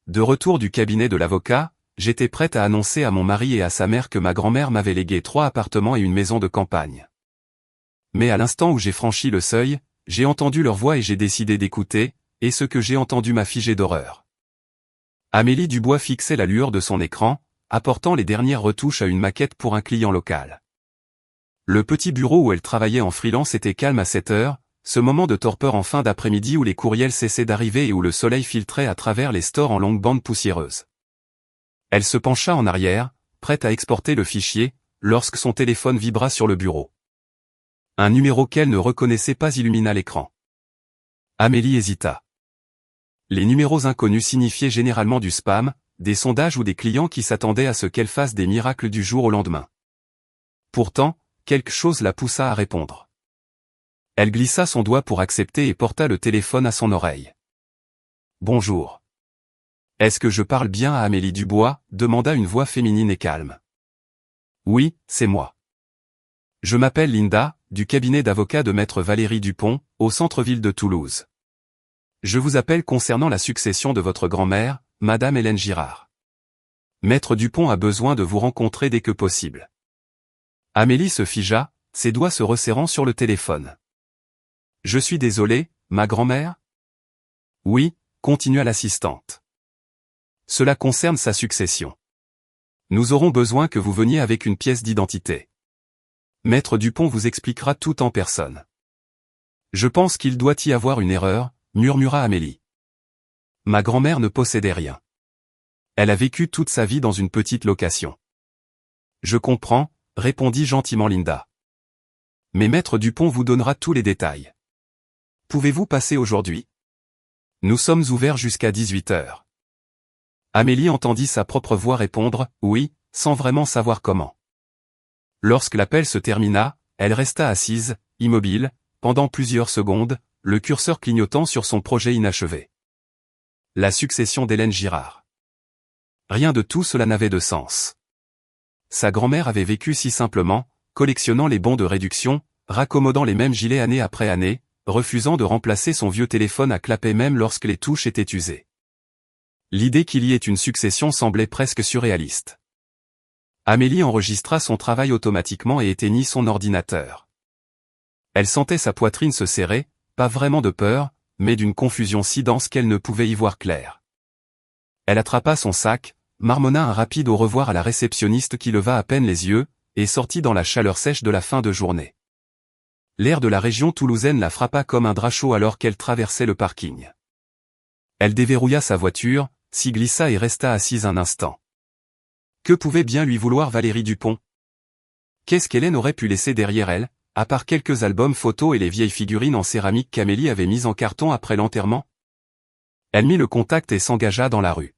De retour du cabinet de l'avocat, j'étais prête à annoncer à mon mari et à sa mère que ma grand-mère m'avait légué 3 appartements et une maison de campagne. Mais à l'instant où j'ai franchi le seuil, j'ai entendu leur voix et j'ai décidé d'écouter, et ce que j'ai entendu m'a figé d'horreur. Amélie Dubois fixait la lueur de son écran, apportant les dernières retouches à une maquette pour un client local. Le petit bureau où elle travaillait en freelance était calme à 7 heures, ce moment de torpeur en fin d'après-midi où les courriels cessaient d'arriver et où le soleil filtrait à travers les stores en longues bandes poussiéreuses. Elle se pencha en arrière, prête à exporter le fichier, lorsque son téléphone vibra sur le bureau. Un numéro qu'elle ne reconnaissait pas illumina l'écran. Amélie hésita. Les numéros inconnus signifiaient généralement du spam, des sondages ou des clients qui s'attendaient à ce qu'elle fasse des miracles du jour au lendemain. Pourtant, quelque chose la poussa à répondre. Elle glissa son doigt pour accepter et porta le téléphone à son oreille. « Bonjour. Est-ce que je parle bien à Amélie Dubois ?» demanda une voix féminine et calme. « Oui, c'est moi. Je m'appelle Linda, du cabinet d'avocats de maître Valérie Dupont, au centre-ville de Toulouse. Je vous appelle concernant la succession de votre grand-mère, Madame Hélène Girard. Maître Dupont a besoin de vous rencontrer dès que possible. » Amélie se figea, ses doigts se resserrant sur le téléphone. « Je suis désolé, ma grand-mère ?» « Oui, » continua l'assistante. « Cela concerne sa succession. Nous aurons besoin que vous veniez avec une pièce d'identité. Maître Dupont vous expliquera tout en personne. »« Je pense qu'il doit y avoir une erreur, » murmura Amélie. « Ma grand-mère ne possédait rien. Elle a vécu toute sa vie dans une petite location. »« Je comprends, » répondit gentiment Linda. « Mais Maître Dupont vous donnera tous les détails. Pouvez-vous passer aujourd'hui ? Nous sommes ouverts jusqu'à 18 heures. » Amélie entendit sa propre voix répondre « oui », sans vraiment savoir comment. Lorsque l'appel se termina, elle resta assise, immobile, pendant plusieurs secondes, le curseur clignotant sur son projet inachevé. La succession d'Hélène Girard. Rien de tout cela n'avait de sens. Sa grand-mère avait vécu si simplement, collectionnant les bons de réduction, raccommodant les mêmes gilets année après année, refusant de remplacer son vieux téléphone à clapet même lorsque les touches étaient usées. L'idée qu'il y ait une succession semblait presque surréaliste. Amélie enregistra son travail automatiquement et éteignit son ordinateur. Elle sentait sa poitrine se serrer, pas vraiment de peur, mais d'une confusion si dense qu'elle ne pouvait y voir clair. Elle attrapa son sac, marmonna un rapide au revoir à la réceptionniste qui leva à peine les yeux, et sortit dans la chaleur sèche de la fin de journée. L'air de la région toulousaine la frappa comme un drap chaud alors qu'elle traversait le parking. Elle déverrouilla sa voiture, s'y glissa et resta assise un instant. Que pouvait bien lui vouloir Valérie Dupont? Qu'est-ce qu'Hélène aurait pu laisser derrière elle, à part quelques albums photos et les vieilles figurines en céramique qu'Amélie avait mises en carton après l'enterrement? Elle mit le contact et s'engagea dans la rue.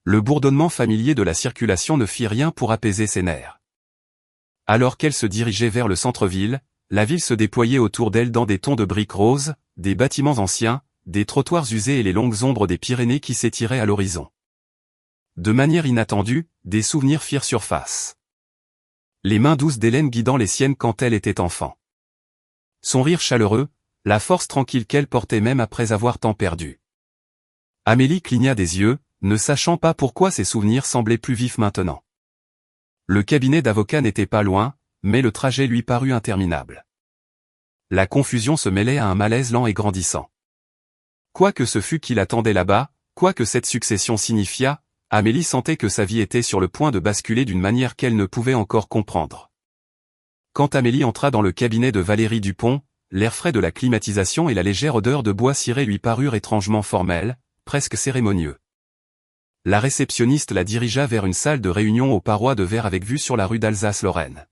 Le bourdonnement familier de la circulation ne fit rien pour apaiser ses nerfs. Alors qu'elle se dirigeait vers le centre-ville, la ville se déployait autour d'elle dans des tons de briques roses, des bâtiments anciens, des trottoirs usés et les longues ombres des Pyrénées qui s'étiraient à l'horizon. De manière inattendue, des souvenirs firent surface. Les mains douces d'Hélène guidant les siennes quand elle était enfant. Son rire chaleureux, la force tranquille qu'elle portait même après avoir tant perdu. Amélie cligna des yeux, ne sachant pas pourquoi ses souvenirs semblaient plus vifs maintenant. Le cabinet d'avocat n'était pas loin, mais le trajet lui parut interminable. La confusion se mêlait à un malaise lent et grandissant. Quoi que ce fût qui l'attendait là-bas, quoi que cette succession signifiât, Amélie sentait que sa vie était sur le point de basculer d'une manière qu'elle ne pouvait encore comprendre. Quand Amélie entra dans le cabinet de Valérie Dupont, l'air frais de la climatisation et la légère odeur de bois ciré lui parurent étrangement formels, presque cérémonieux. La réceptionniste la dirigea vers une salle de réunion aux parois de verre avec vue sur la rue d'Alsace-Lorraine.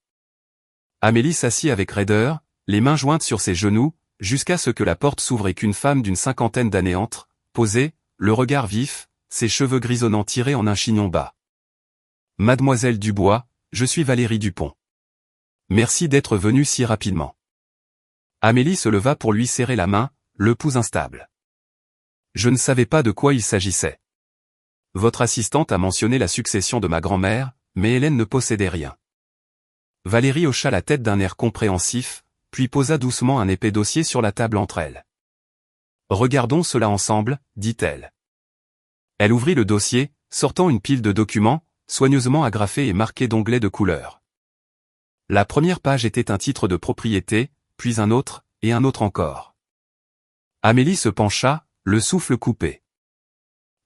Amélie s'assit avec raideur, les mains jointes sur ses genoux, jusqu'à ce que la porte s'ouvre et qu'une femme d'une 50aine d'années entre, posée, le regard vif, ses cheveux grisonnants tirés en un chignon bas. « Mademoiselle Dubois, je suis Valérie Dupont. Merci d'être venue si rapidement. » Amélie se leva pour lui serrer la main, le pouls instable. « Je ne savais pas de quoi il s'agissait. Votre assistante a mentionné la succession de ma grand-mère, mais Hélène ne possédait rien. » Valérie hocha la tête d'un air compréhensif, puis posa doucement un épais dossier sur la table entre elles. « Regardons cela ensemble, dit-elle. Elle ouvrit le dossier, sortant une pile de documents, soigneusement agrafés et marqués d'onglets de couleur. La première page était un titre de propriété, puis un autre, et un autre encore. Amélie se pencha, le souffle coupé.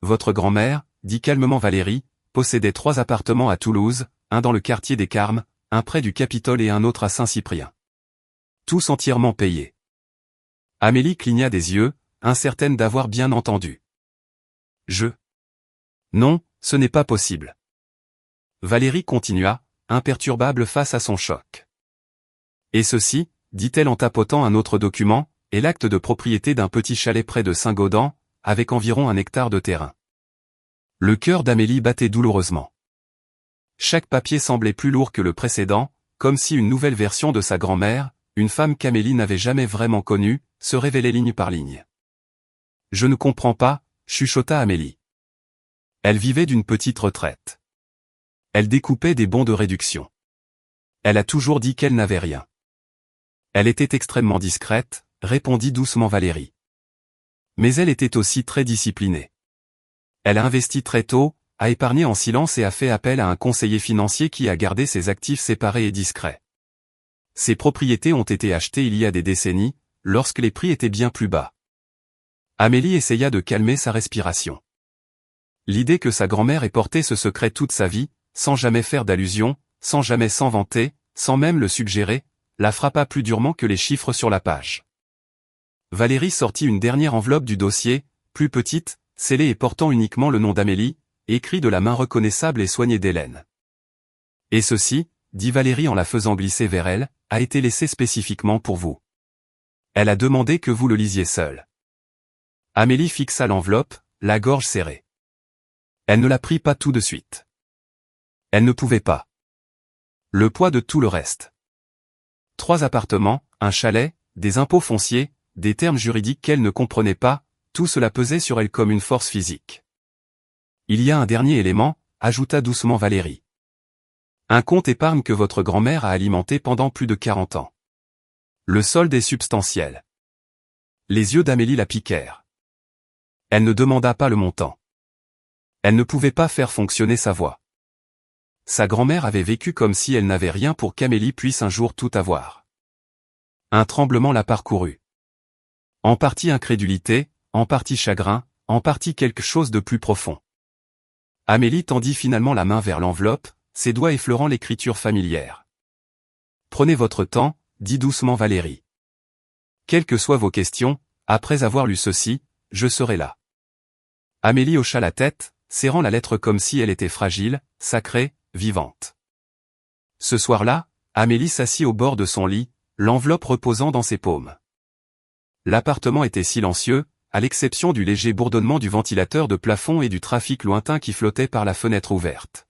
Votre grand-mère, dit calmement Valérie, possédait 3 appartements à Toulouse, un dans le quartier des Carmes, un près du Capitole et un autre à Saint-Cyprien. Tous entièrement payés. Amélie cligna des yeux, incertaine d'avoir bien entendu. Non, ce n'est pas possible. Valérie continua, imperturbable face à son choc. Et ceci, dit-elle en tapotant un autre document, est l'acte de propriété d'un petit chalet près de Saint-Gaudens, avec environ 1 hectare de terrain. Le cœur d'Amélie battait douloureusement. Chaque papier semblait plus lourd que le précédent, comme si une nouvelle version de sa grand-mère, une femme qu'Amélie n'avait jamais vraiment connue, se révélait ligne par ligne. Je ne comprends pas, chuchota Amélie. Elle vivait d'une petite retraite. Elle découpait des bons de réduction. Elle a toujours dit qu'elle n'avait rien. Elle était extrêmement discrète, répondit doucement Valérie. Mais elle était aussi très disciplinée. Elle a investi très tôt, a épargné en silence et a fait appel à un conseiller financier qui a gardé ses actifs séparés et discrets. Ses propriétés ont été achetées il y a des décennies, lorsque les prix étaient bien plus bas. Amélie essaya de calmer sa respiration. L'idée que sa grand-mère ait porté ce secret toute sa vie, sans jamais faire d'allusion, sans jamais s'en vanter, sans même le suggérer, la frappa plus durement que les chiffres sur la page. Valérie sortit une dernière enveloppe du dossier, plus petite, scellée et portant uniquement le nom d'Amélie, écrit de la main reconnaissable et soignée d'Hélène. Et ceci, dit Valérie en la faisant glisser vers elle, a été laissé spécifiquement pour vous. Elle a demandé que vous le lisiez seul. Amélie fixa l'enveloppe, la gorge serrée. Elle ne la prit pas tout de suite. Elle ne pouvait pas. Le poids de tout le reste. 3 appartements, un chalet, des impôts fonciers, des termes juridiques qu'elle ne comprenait pas, tout cela pesait sur elle comme une force physique. Il y a un dernier élément, ajouta doucement Valérie. Un compte épargne que votre grand-mère a alimenté pendant plus de 40 ans. Le solde est substantiel. Les yeux d'Amélie la piquèrent. Elle ne demanda pas le montant. Elle ne pouvait pas faire fonctionner sa voix. Sa grand-mère avait vécu comme si elle n'avait rien pour qu'Amélie puisse un jour tout avoir. Un tremblement la parcourut. En partie incrédulité, en partie chagrin, en partie quelque chose de plus profond. Amélie tendit finalement la main vers l'enveloppe, ses doigts effleurant l'écriture familière. Prenez votre temps, dit doucement Valérie. Quelles que soient vos questions, après avoir lu ceci, je serai là. Amélie hocha la tête, serrant la lettre comme si elle était fragile, sacrée, vivante. Ce soir-là, Amélie s'assit au bord de son lit, l'enveloppe reposant dans ses paumes. L'appartement était silencieux, à l'exception du léger bourdonnement du ventilateur de plafond et du trafic lointain qui flottait par la fenêtre ouverte.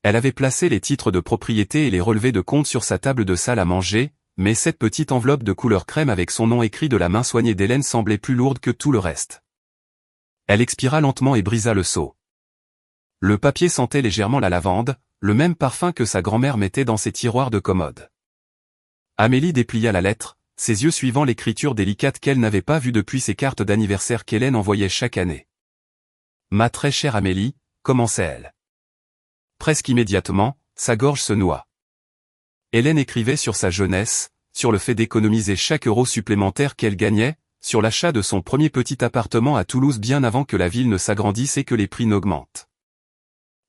Elle avait placé les titres de propriété et les relevés de compte sur sa table de salle à manger, mais cette petite enveloppe de couleur crème avec son nom écrit de la main soignée d'Hélène semblait plus lourde que tout le reste. Elle expira lentement et brisa le seau. Le papier sentait légèrement la lavande, le même parfum que sa grand-mère mettait dans ses tiroirs de commode. Amélie déplia la lettre, ses yeux suivant l'écriture délicate qu'elle n'avait pas vue depuis ses cartes d'anniversaire qu'Hélène envoyait chaque année. « Ma très chère Amélie », commençait-elle. Presque immédiatement, sa gorge se noua. Hélène écrivait sur sa jeunesse, sur le fait d'économiser chaque euro supplémentaire qu'elle gagnait, sur l'achat de son premier petit appartement à Toulouse bien avant que la ville ne s'agrandisse et que les prix n'augmentent.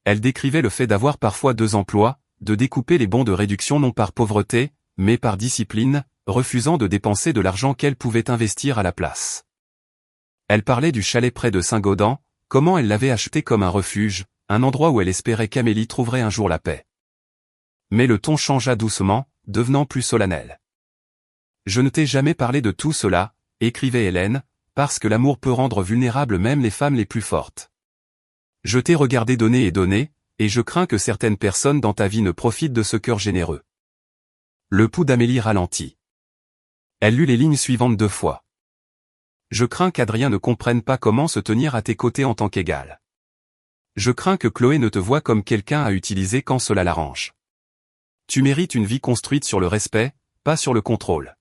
Elle décrivait le fait d'avoir parfois 2 emplois, de découper les bons de réduction non par pauvreté, mais par discipline, refusant de dépenser de l'argent qu'elle pouvait investir à la place. Elle parlait du chalet près de Saint-Gaudens, comment elle l'avait acheté comme un refuge, un endroit où elle espérait qu'Amélie trouverait un jour la paix. Mais le ton changea doucement, devenant plus solennel. « Je ne t'ai jamais parlé de tout cela, » écrivait Hélène, « parce que l'amour peut rendre vulnérables même les femmes les plus fortes. Je t'ai regardé donner, et je crains que certaines personnes dans ta vie ne profitent de ce cœur généreux. » Le pouls d'Amélie ralentit. Elle lut les lignes suivantes 2 fois. « Je crains qu'Adrien ne comprenne pas comment se tenir à tes côtés en tant qu'égal. Je crains que Chloé ne te voie comme quelqu'un à utiliser quand cela l'arrange. Tu mérites une vie construite sur le respect, pas sur le contrôle. »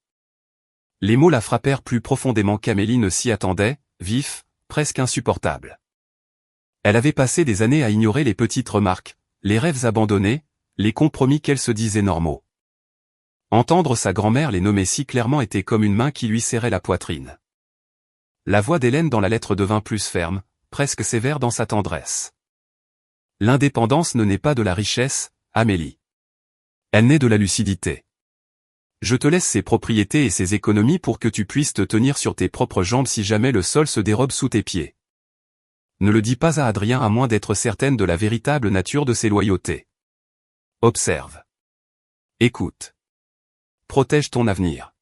Les mots la frappèrent plus profondément qu'Amélie ne s'y attendait, vifs, presque insupportables. Elle avait passé des années à ignorer les petites remarques, les rêves abandonnés, les compromis qu'elle se disait normaux. Entendre sa grand-mère les nommer si clairement était comme une main qui lui serrait la poitrine. La voix d'Hélène dans la lettre devint plus ferme, presque sévère dans sa tendresse. L'indépendance ne naît pas de la richesse, Amélie. Elle naît de la lucidité. Je te laisse ces propriétés et ces économies pour que tu puisses te tenir sur tes propres jambes si jamais le sol se dérobe sous tes pieds. Ne le dis pas à Adrien à moins d'être certaine de la véritable nature de ses loyautés. Observe. Écoute. Protège ton avenir.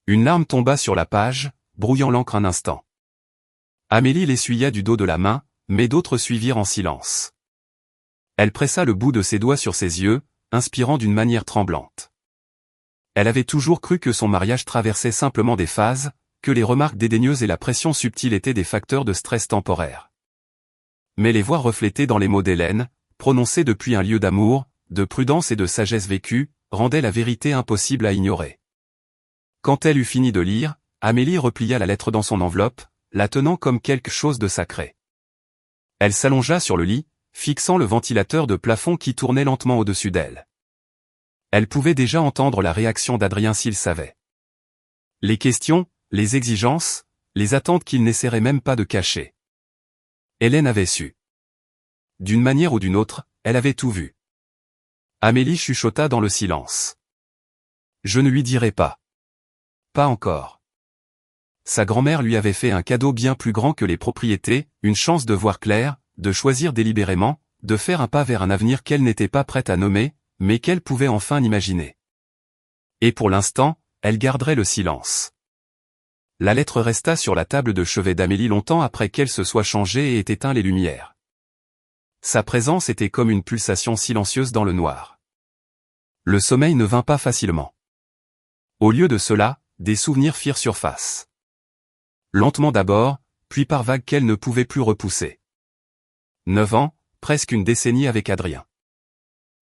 Une larme tomba sur la page, brouillant l'encre un instant. Amélie l'essuya du dos de la main, mais d'autres suivirent en silence. Elle pressa le bout de ses doigts sur ses yeux, inspirant d'une manière tremblante. Elle avait toujours cru que son mariage traversait simplement des phases, que les remarques dédaigneuses et la pression subtile étaient des facteurs de stress temporaire. Mais les voix reflétées dans les mots d'Hélène, prononcés depuis un lieu d'amour, de prudence et de sagesse vécue, rendaient la vérité impossible à ignorer. Quand elle eut fini de lire, Amélie replia la lettre dans son enveloppe, la tenant comme quelque chose de sacré. Elle s'allongea sur le lit, fixant le ventilateur de plafond qui tournait lentement au-dessus d'elle. Elle pouvait déjà entendre la réaction d'Adrien s'il savait. Les questions, les exigences, les attentes qu'il n'essaierait même pas de cacher. Hélène avait su. D'une manière ou d'une autre, elle avait tout vu. Amélie chuchota dans le silence. Je ne lui dirai pas. Pas encore. Sa grand-mère lui avait fait un cadeau bien plus grand que les propriétés, une chance de voir clair, de choisir délibérément, de faire un pas vers un avenir qu'elle n'était pas prête à nommer, mais qu'elle pouvait enfin imaginer. Et pour l'instant, elle garderait le silence. La lettre resta sur la table de chevet d'Amélie longtemps après qu'elle se soit changée et ait éteint les lumières. Sa présence était comme une pulsation silencieuse dans le noir. Le sommeil ne vint pas facilement. Au lieu de cela, des souvenirs firent surface. Lentement d'abord, puis par vagues qu'elle ne pouvait plus repousser. 9 ans, presque une décennie avec Adrien.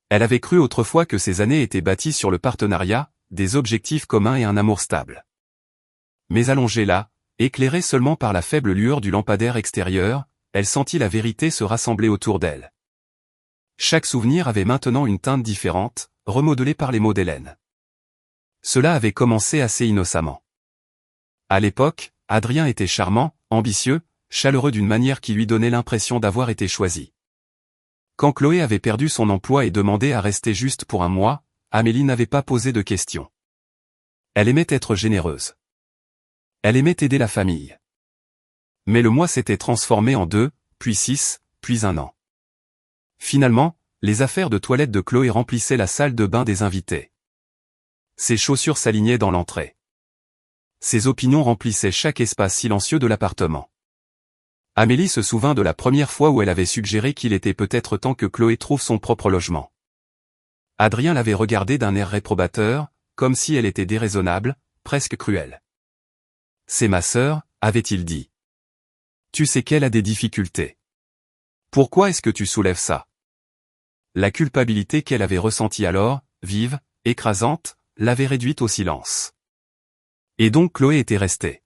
Elle avait cru autrefois que ces années étaient bâties sur le partenariat, des objectifs communs et un amour stable. Mais allongée là, éclairée seulement par la faible lueur du lampadaire extérieur, elle sentit la vérité se rassembler autour d'elle. Chaque souvenir avait maintenant une teinte différente, remodelée par les mots d'Hélène. Cela avait commencé assez innocemment. À l'époque, Adrien était charmant, ambitieux, chaleureux d'une manière qui lui donnait l'impression d'avoir été choisi. Quand Chloé avait perdu son emploi et demandé à rester juste pour un mois, Amélie n'avait pas posé de questions. Elle aimait être généreuse. Elle aimait aider la famille. Mais le mois s'était transformé en 2, puis 6, puis 1 an. Finalement, les affaires de toilette de Chloé remplissaient la salle de bain des invités. Ses chaussures s'alignaient dans l'entrée. Ses opinions remplissaient chaque espace silencieux de l'appartement. Amélie se souvint de la première fois où elle avait suggéré qu'il était peut-être temps que Chloé trouve son propre logement. Adrien l'avait regardée d'un air réprobateur, comme si elle était déraisonnable, presque cruelle. « C'est ma sœur », avait-il dit. « Tu sais qu'elle a des difficultés. Pourquoi est-ce que tu soulèves ça ?» La culpabilité qu'elle avait ressentie alors, vive, écrasante, l'avait réduite au silence. Et donc Chloé était restée.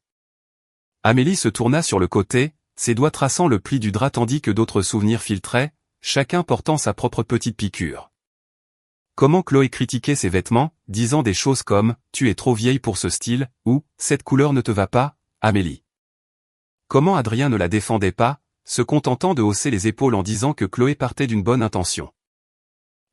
Amélie se tourna sur le côté, ses doigts traçant le pli du drap tandis que d'autres souvenirs filtraient, chacun portant sa propre petite piqûre. Comment Chloé critiquait ses vêtements, disant des choses comme « Tu es trop vieille pour ce style » ou « Cette couleur ne te va pas, Amélie ». Comment Adrien ne la défendait pas, se contentant de hausser les épaules en disant que Chloé partait d'une bonne intention.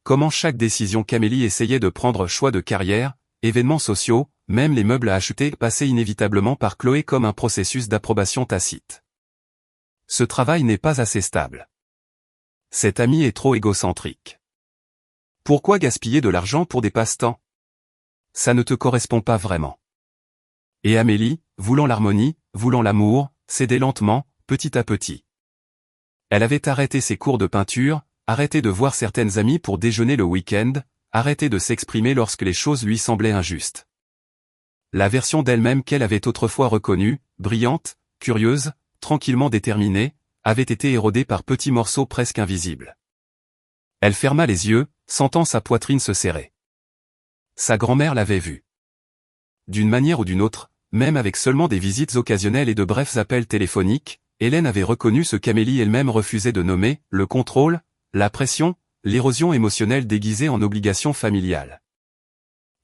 Comment chaque décision qu'Amélie essayait de prendre, choix de carrière, événements sociaux, même les meubles à acheter, passaient inévitablement par Chloé comme un processus d'approbation tacite. Ce travail n'est pas assez stable. Cet ami est trop égocentrique. Pourquoi gaspiller de l'argent pour des passe-temps? Ça ne te correspond pas vraiment. Et Amélie, voulant l'harmonie, voulant l'amour, cédait lentement, petit à petit. Elle avait arrêté ses cours de peinture, arrêté de voir certaines amies pour déjeuner le week-end, arrêté de s'exprimer lorsque les choses lui semblaient injustes. La version d'elle-même qu'elle avait autrefois reconnue, brillante, curieuse, tranquillement déterminée, avait été érodée par petits morceaux presque invisibles. Elle ferma les yeux, sentant sa poitrine se serrer. Sa grand-mère l'avait vue. D'une manière ou d'une autre, même avec seulement des visites occasionnelles et de brefs appels téléphoniques, Hélène avait reconnu ce qu'Amélie elle-même refusait de nommer, le contrôle, la pression, l'érosion émotionnelle déguisée en obligation familiale.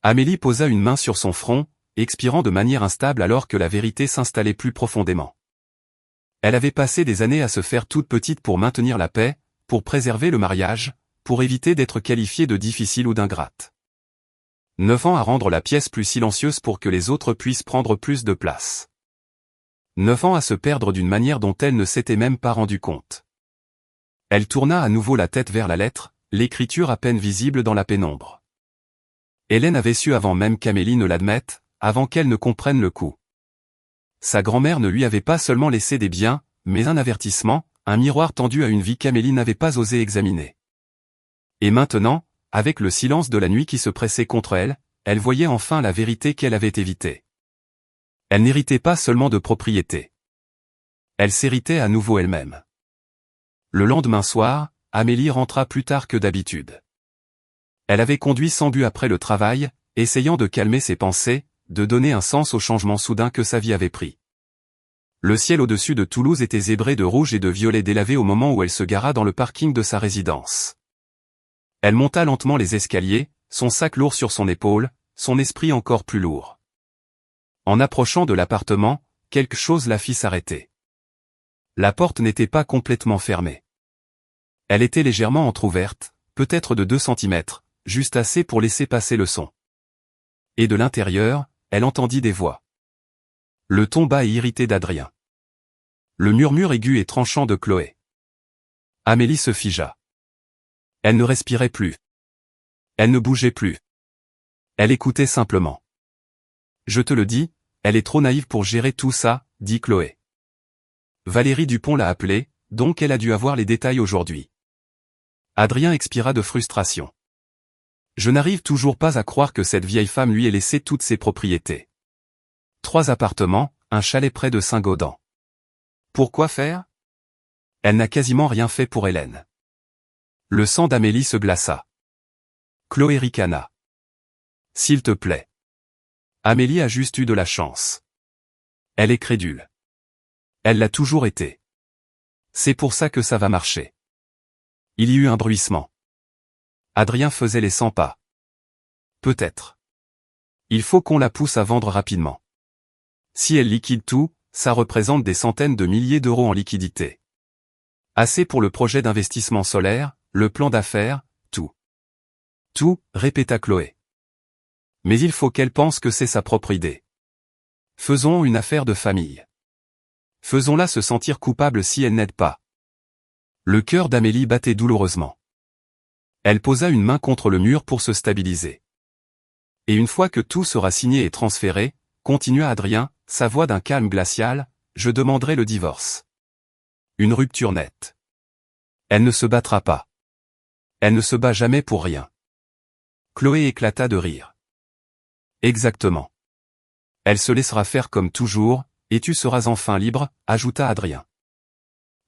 Amélie posa une main sur son front, expirant de manière instable alors que la vérité s'installait plus profondément. Elle avait passé des années à se faire toute petite pour maintenir la paix, pour préserver le mariage, pour éviter d'être qualifiée de difficile ou d'ingrate. 9 ans à rendre la pièce plus silencieuse pour que les autres puissent prendre plus de place. 9 ans à se perdre d'une manière dont elle ne s'était même pas rendue compte. Elle tourna à nouveau la tête vers la lettre, l'écriture à peine visible dans la pénombre. Hélène avait su avant même qu'Amélie ne l'admette, avant qu'elle ne comprenne le coup. Sa grand-mère ne lui avait pas seulement laissé des biens, mais un avertissement, un miroir tendu à une vie qu'Amélie n'avait pas osé examiner. Et maintenant, avec le silence de la nuit qui se pressait contre elle, elle voyait enfin la vérité qu'elle avait évitée. Elle n'héritait pas seulement de propriété. Elle s'héritait à nouveau elle-même. Le lendemain soir, Amélie rentra plus tard que d'habitude. Elle avait conduit sans but après le travail, essayant de calmer ses pensées, de donner un sens au changement soudain que sa vie avait pris. Le ciel au-dessus de Toulouse était zébré de rouge et de violet délavé au moment où elle se gara dans le parking de sa résidence. Elle monta lentement les escaliers, son sac lourd sur son épaule, son esprit encore plus lourd. En approchant de l'appartement, quelque chose la fit s'arrêter. La porte n'était pas complètement fermée. Elle était légèrement entr'ouverte, peut-être de 2 centimètres, juste assez pour laisser passer le son. Et de l'intérieur, elle entendit des voix. Le ton bas et irrité d'Adrien. Le murmure aigu et tranchant de Chloé. Amélie se figea. Elle ne respirait plus. Elle ne bougeait plus. Elle écoutait simplement. Je te le dis, elle est trop naïve pour gérer tout ça, dit Chloé. Valérie Dupont l'a appelée, donc elle a dû avoir les détails aujourd'hui. Adrien expira de frustration. Je n'arrive toujours pas à croire que cette vieille femme lui ait laissé toutes ses propriétés. 3 appartements, un chalet près de Saint-Gaudens. Pourquoi faire? Elle n'a quasiment rien fait pour Hélène. Le sang d'Amélie se glaça. Chloé ricana. S'il te plaît. Amélie a juste eu de la chance. Elle est crédule. Elle l'a toujours été. C'est pour ça que ça va marcher. Il y eut un bruissement. Adrien faisait les 100 pas. Peut-être. Il faut qu'on la pousse à vendre rapidement. Si elle liquide tout, ça représente des centaines de milliers d'euros en liquidité. Assez pour le projet d'investissement solaire, le plan d'affaires, tout. Tout, répéta Chloé. Mais il faut qu'elle pense que c'est sa propre idée. Faisons une affaire de famille. Faisons-la se sentir coupable si elle n'aide pas. Le cœur d'Amélie battait douloureusement. Elle posa une main contre le mur pour se stabiliser. Et une fois que tout sera signé et transféré, continua Adrien, sa voix d'un calme glacial, je demanderai le divorce. Une rupture nette. Elle ne se battra pas. Elle ne se bat jamais pour rien. Chloé éclata de rire. Exactement. Elle se laissera faire comme toujours, et tu seras enfin libre, ajouta Adrien.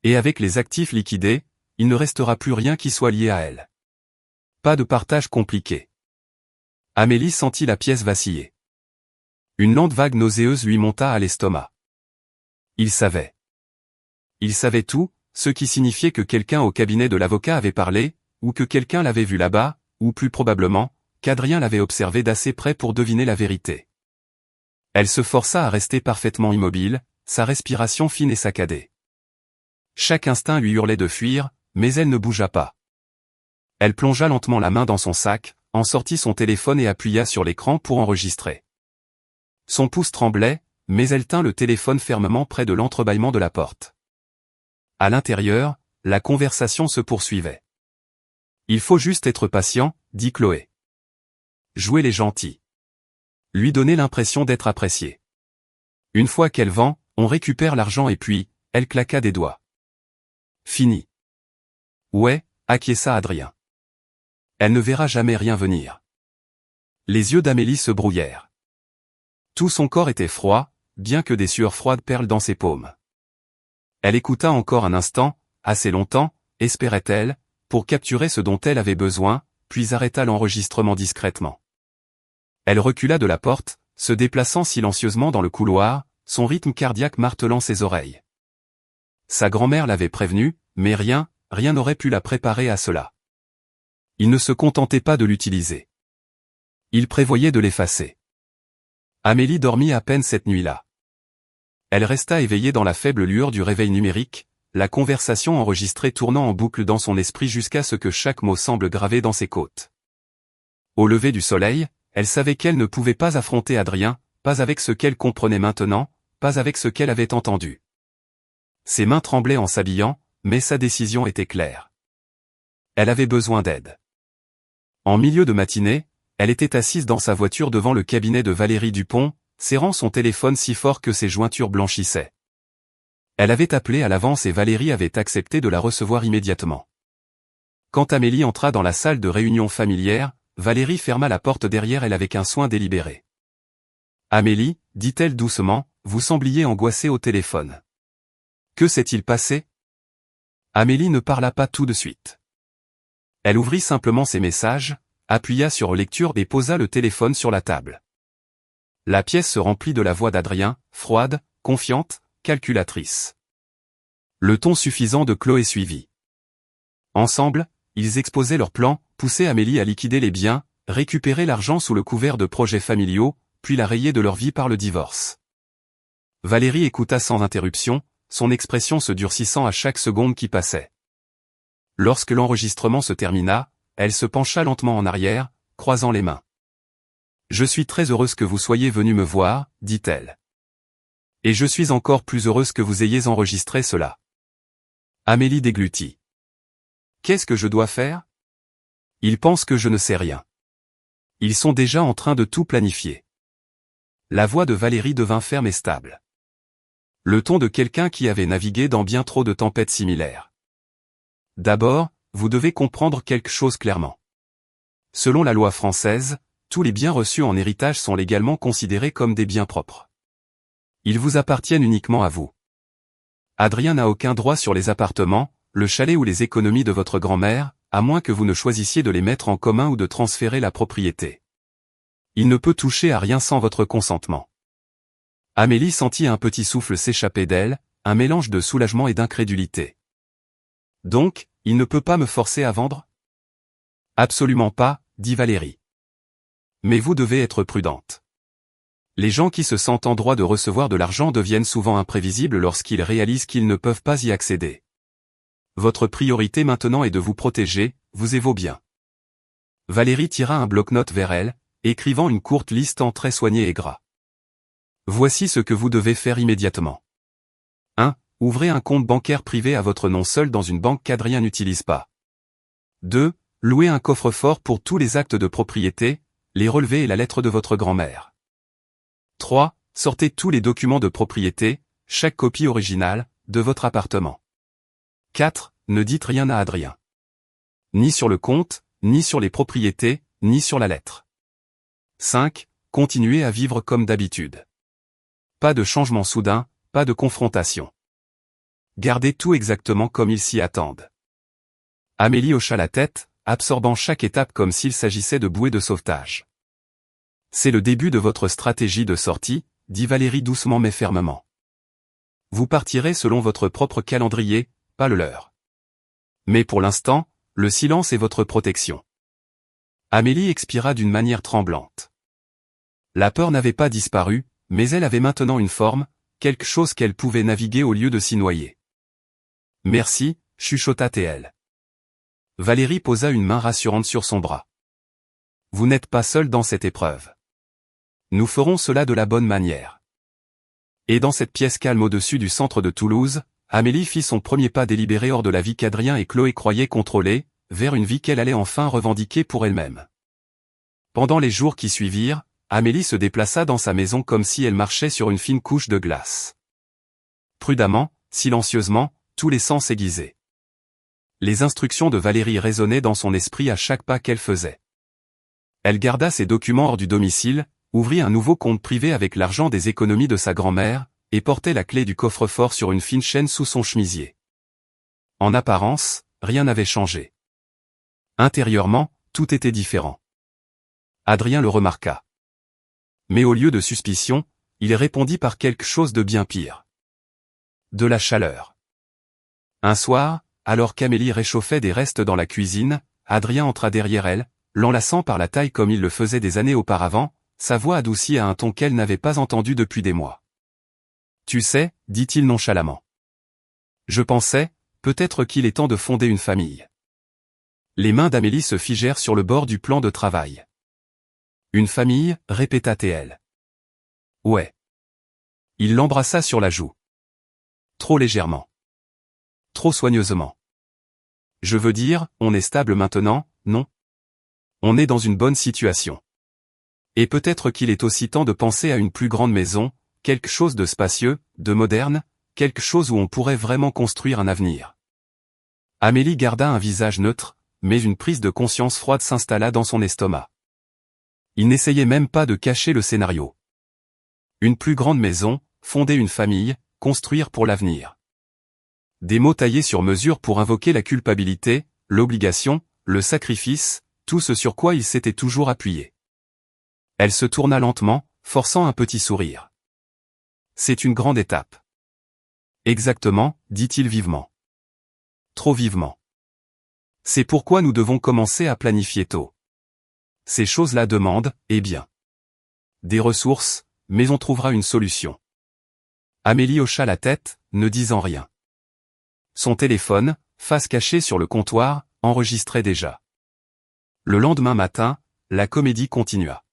Et avec les actifs liquidés, il ne restera plus rien qui soit lié à elle. Pas de partage compliqué. Amélie sentit la pièce vaciller. Une lente vague nauséeuse lui monta à l'estomac. Il savait. Il savait tout, ce qui signifiait que quelqu'un au cabinet de l'avocat avait parlé, ou que quelqu'un l'avait vu là-bas, ou plus probablement, qu'Adrien l'avait observé d'assez près pour deviner la vérité. Elle se força à rester parfaitement immobile, sa respiration fine et saccadée. Chaque instinct lui hurlait de fuir, mais elle ne bougea pas. Elle plongea lentement la main dans son sac, en sortit son téléphone et appuya sur l'écran pour enregistrer. Son pouce tremblait, mais elle tint le téléphone fermement près de l'entrebâillement de la porte. À l'intérieur, la conversation se poursuivait. Il faut juste être patient, dit Chloé. Jouer les gentils. Lui donner l'impression d'être apprécié. Une fois qu'elle vend, on récupère l'argent et puis, elle claqua des doigts. Fini. Ouais, acquiesça Adrien. Elle ne verra jamais rien venir. Les yeux d'Amélie se brouillèrent. Tout son corps était froid, bien que des sueurs froides perlent dans ses paumes. Elle écouta encore un instant, assez longtemps, espérait-elle, pour capturer ce dont elle avait besoin, puis arrêta l'enregistrement discrètement. Elle recula de la porte, se déplaçant silencieusement dans le couloir, son rythme cardiaque martelant ses oreilles. Sa grand-mère l'avait prévenue, mais rien n'aurait pu la préparer à cela. Il ne se contentait pas de l'utiliser. Il prévoyait de l'effacer. Amélie dormit à peine cette nuit-là. Elle resta éveillée dans la faible lueur du réveil numérique, la conversation enregistrée tournant en boucle dans son esprit jusqu'à ce que chaque mot semble gravé dans ses côtes. Au lever du soleil, elle savait qu'elle ne pouvait pas affronter Adrien, pas avec ce qu'elle comprenait maintenant, pas avec ce qu'elle avait entendu. Ses mains tremblaient en s'habillant, mais sa décision était claire. Elle avait besoin d'aide. En milieu de matinée, elle était assise dans sa voiture devant le cabinet de Valérie Dupont, serrant son téléphone si fort que ses jointures blanchissaient. Elle avait appelé à l'avance et Valérie avait accepté de la recevoir immédiatement. Quand Amélie entra dans la salle de réunion familière, Valérie ferma la porte derrière elle avec un soin délibéré. « Amélie, dit-elle doucement, vous sembliez angoissée au téléphone. Que s'est-il passé ?» Amélie ne parla pas tout de suite. Elle ouvrit simplement ses messages, appuya sur lecture et posa le téléphone sur la table. La pièce se remplit de la voix d'Adrien, froide, confiante, calculatrice. Le ton suffisant de Chloé suivit. Ensemble, ils exposaient leurs plans, poussaient Amélie à liquider les biens, récupérer l'argent sous le couvert de projets familiaux, puis la rayer de leur vie par le divorce. Valérie écouta sans interruption, son expression se durcissant à chaque seconde qui passait. Lorsque l'enregistrement se termina, elle se pencha lentement en arrière, croisant les mains. « Je suis très heureuse que vous soyez venu me voir, dit-elle. Et je suis encore plus heureuse que vous ayez enregistré cela. » Amélie déglutit. « Qu'est-ce que je dois faire ? Ils pensent que je ne sais rien. Ils sont déjà en train de tout planifier. » La voix de Valérie devint ferme et stable. Le ton de quelqu'un qui avait navigué dans bien trop de tempêtes similaires. « D'abord, vous devez comprendre quelque chose clairement. Selon la loi française, tous les biens reçus en héritage sont légalement considérés comme des biens propres. Ils vous appartiennent uniquement à vous. Adrien n'a aucun droit sur les appartements, le chalet ou les économies de votre grand-mère, à moins que vous ne choisissiez de les mettre en commun ou de transférer la propriété. Il ne peut toucher à rien sans votre consentement. » Amélie sentit un petit souffle s'échapper d'elle, un mélange de soulagement et d'incrédulité. « Donc, il ne peut pas me forcer à vendre ? » ?»« Absolument pas, dit Valérie. Mais vous devez être prudente. Les gens qui se sentent en droit de recevoir de l'argent deviennent souvent imprévisibles lorsqu'ils réalisent qu'ils ne peuvent pas y accéder. Votre priorité maintenant est de vous protéger, vous et vos biens. » Valérie tira un bloc-notes vers elle, écrivant une courte liste en traits soignés et gras. « Voici ce que vous devez faire immédiatement. 1. Ouvrez un compte bancaire privé à votre nom seul dans une banque qu'Adrien n'utilise pas. 2. Louez un coffre-fort pour tous les actes de propriété, les relevés et la lettre de votre grand-mère. 3. Sortez tous les documents de propriété, chaque copie originale, de votre appartement. 4. Ne dites rien à Adrien. Ni sur le compte, ni sur les propriétés, ni sur la lettre. 5. Continuez à vivre comme d'habitude. Pas de changement soudain, pas de confrontation. Gardez tout exactement comme ils s'y attendent. » Amélie hocha la tête, absorbant chaque étape comme s'il s'agissait de bouées de sauvetage. « C'est le début de votre stratégie de sortie, » dit Valérie doucement mais fermement. « Vous partirez selon votre propre calendrier, pas le leur. Mais pour l'instant, le silence est votre protection. » Amélie expira d'une manière tremblante. La peur n'avait pas disparu, mais elle avait maintenant une forme, quelque chose qu'elle pouvait naviguer au lieu de s'y noyer. « Merci, » chuchota-t-elle. Valérie posa une main rassurante sur son bras. « Vous n'êtes pas seul dans cette épreuve. Nous ferons cela de la bonne manière. » Et dans cette pièce calme au-dessus du centre de Toulouse, Amélie fit son premier pas délibéré hors de la vie qu'Adrien et Chloé croyaient contrôler, vers une vie qu'elle allait enfin revendiquer pour elle-même. Pendant les jours qui suivirent, Amélie se déplaça dans sa maison comme si elle marchait sur une fine couche de glace. Prudemment, silencieusement, tous les sens aiguisés. Les instructions de Valérie résonnaient dans son esprit à chaque pas qu'elle faisait. Elle garda ses documents hors du domicile, ouvrit un nouveau compte privé avec l'argent des économies de sa grand-mère, et portait la clé du coffre-fort sur une fine chaîne sous son chemisier. En apparence, rien n'avait changé. Intérieurement, tout était différent. Adrien le remarqua. Mais au lieu de suspicion, il répondit par quelque chose de bien pire. De la chaleur. Un soir, alors qu'Amélie réchauffait des restes dans la cuisine, Adrien entra derrière elle, l'enlaçant par la taille comme il le faisait des années auparavant, sa voix adoucie à un ton qu'elle n'avait pas entendu depuis des mois. « Tu sais, dit-il nonchalamment. Je pensais, peut-être qu'il est temps de fonder une famille. » Les mains d'Amélie se figèrent sur le bord du plan de travail. « Une famille, répéta-t-elle. Ouais. » Il l'embrassa sur la joue. Trop légèrement. Trop soigneusement. « Je veux dire, on est stable maintenant, non? On est dans une bonne situation. Et peut-être qu'il est aussi temps de penser à une plus grande maison, quelque chose de spacieux, de moderne, quelque chose où on pourrait vraiment construire un avenir. » Amélie garda un visage neutre, mais une prise de conscience froide s'installa dans son estomac. Il n'essayait même pas de cacher le scénario. Une plus grande maison, fonder une famille, construire pour l'avenir. Des mots taillés sur mesure pour invoquer la culpabilité, l'obligation, le sacrifice, tout ce sur quoi il s'était toujours appuyé. Elle se tourna lentement, forçant un petit sourire. C'est une grande étape. Exactement, dit-il vivement. Trop vivement. C'est pourquoi nous devons commencer à planifier tôt. Ces choses-là demandent, eh bien, des ressources, mais on trouvera une solution. Amélie hocha la tête, ne disant rien. Son téléphone, face cachée sur le comptoir, enregistrait déjà. Le lendemain matin, la comédie continua.